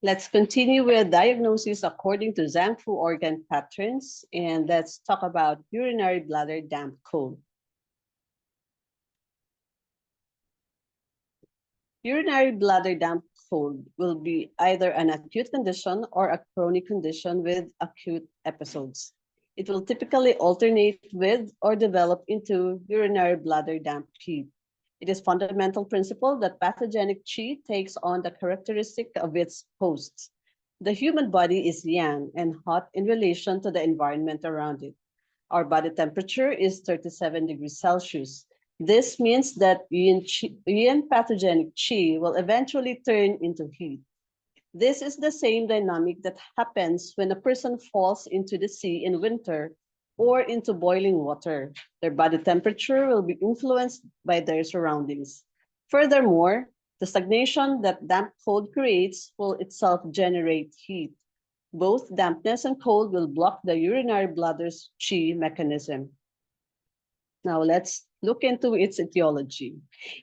Let's continue with diagnosis according to Zhang Fu organ patterns, and let's talk about urinary bladder damp cold. Urinary bladder damp cold will be either an acute condition or a chronic condition with acute episodes. It will typically alternate with or develop into urinary bladder damp chi. It is fundamental principle that pathogenic chi takes on the characteristic of its hosts. The human body is yang and hot in relation to the environment around it. Our body temperature is 37 degrees Celsius. This means that yin pathogenic chi will eventually turn into heat. This is the same dynamic that happens when a person falls into the sea in winter or into boiling water. Their body temperature will be influenced by their surroundings. Furthermore, the stagnation that damp cold creates will itself generate heat. Both dampness and cold will block the urinary bladder's chi mechanism. Now let's look into its etiology.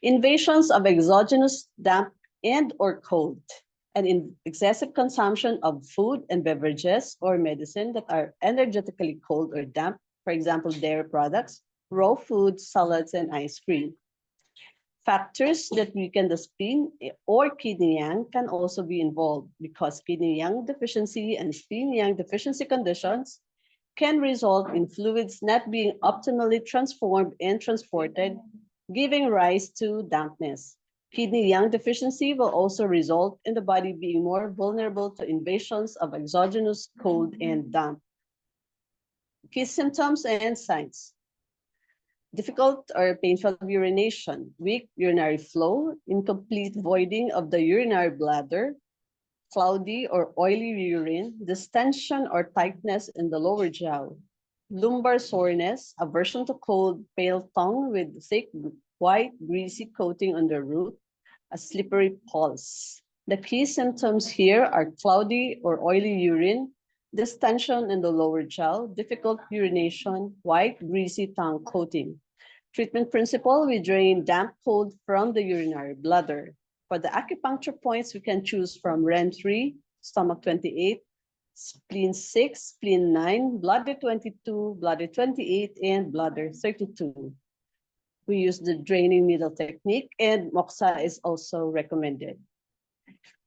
Invasions of exogenous damp and or cold, and in excessive consumption of food and beverages or medicine that are energetically cold or damp, for example, dairy products, raw foods, salads, and ice cream. Factors that weaken the spleen or kidney yang can also be involved because kidney yang deficiency and spleen yang deficiency conditions can result in fluids not being optimally transformed and transported, giving rise to dampness. Kidney yang deficiency will also result in the body being more vulnerable to invasions of exogenous cold and damp. Key symptoms and signs. Difficult or painful urination, weak urinary flow, incomplete voiding of the urinary bladder, cloudy or oily urine, distension or tightness in the lower jaw, lumbar soreness, aversion to cold, pale tongue with thick, white, greasy coating on the root, a slippery pulse. The key symptoms here are cloudy or oily urine, distension in the lower jaw, difficult urination, white, greasy tongue coating. Treatment principle, we drain damp cold from the urinary bladder. For the acupuncture points, we can choose from REN 3, stomach 28, spleen 6, spleen 9, bladder 22, bladder 28, and bladder 32. We use the draining needle technique, and moxa is also recommended.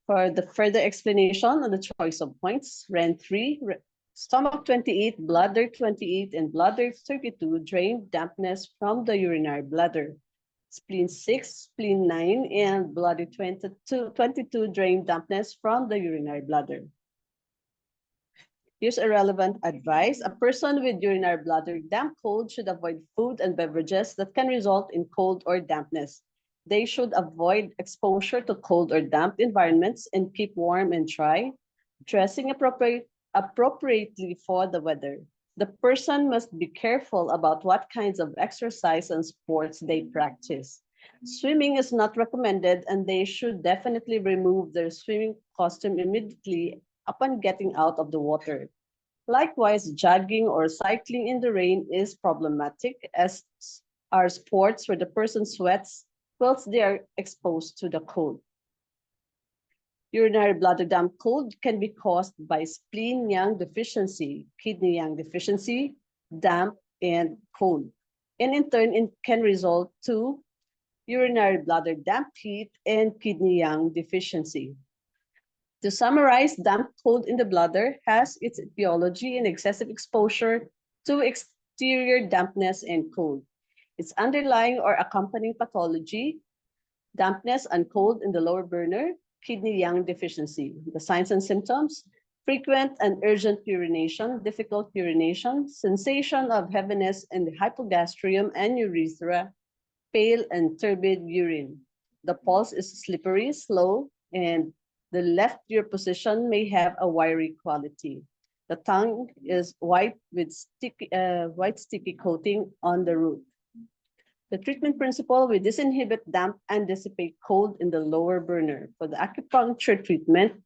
For the further explanation on the choice of points, REN 3, stomach 28, bladder 28, and bladder 32 drain dampness from the urinary bladder. Spleen 6, spleen 9, and bladder 22 drain dampness from the urinary bladder. Here's a relevant advice. A person with urinary bladder damp cold should avoid food and beverages that can result in cold or dampness. They should avoid exposure to cold or damp environments and keep warm and dry, dressing appropriately for the weather. The person must be careful about what kinds of exercise and sports they practice. Swimming is not recommended, and they should definitely remove their swimming costume immediately upon getting out of the water. Likewise, jogging or cycling in the rain is problematic, as are sports where the person sweats whilst they are exposed to the cold. Urinary bladder damp cold can be caused by spleen yang deficiency, kidney yang deficiency, damp, and cold. And in turn, it can result to urinary bladder damp heat and kidney yang deficiency. To summarize, damp cold in the bladder has its etiology in excessive exposure to exterior dampness and cold. Its underlying or accompanying pathology, dampness and cold in the lower burner, kidney yang deficiency. The signs and symptoms, frequent and urgent urination, difficult urination, sensation of heaviness in the hypogastrium and urethra, pale and turbid urine. The pulse is slippery, slow, and the left ear position may have a wiry quality. The tongue is white with sticky coating on the root. The treatment principle, we disinhibit damp and dissipate cold in the lower burner. For the acupuncture treatment,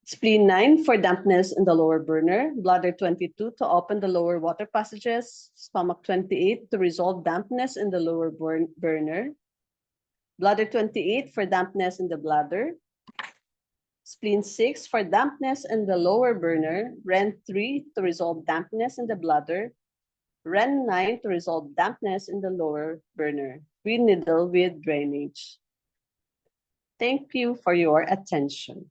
spleen 9 for dampness in the lower burner, bladder 22 to open the lower water passages, stomach 28 to resolve dampness in the lower burner, bladder 28 for dampness in the bladder, Spleen 6 for dampness in the lower burner, Ren 3 to resolve dampness in the bladder, Ren 9 to resolve dampness in the lower burner. We needle with drainage. Thank you for your attention.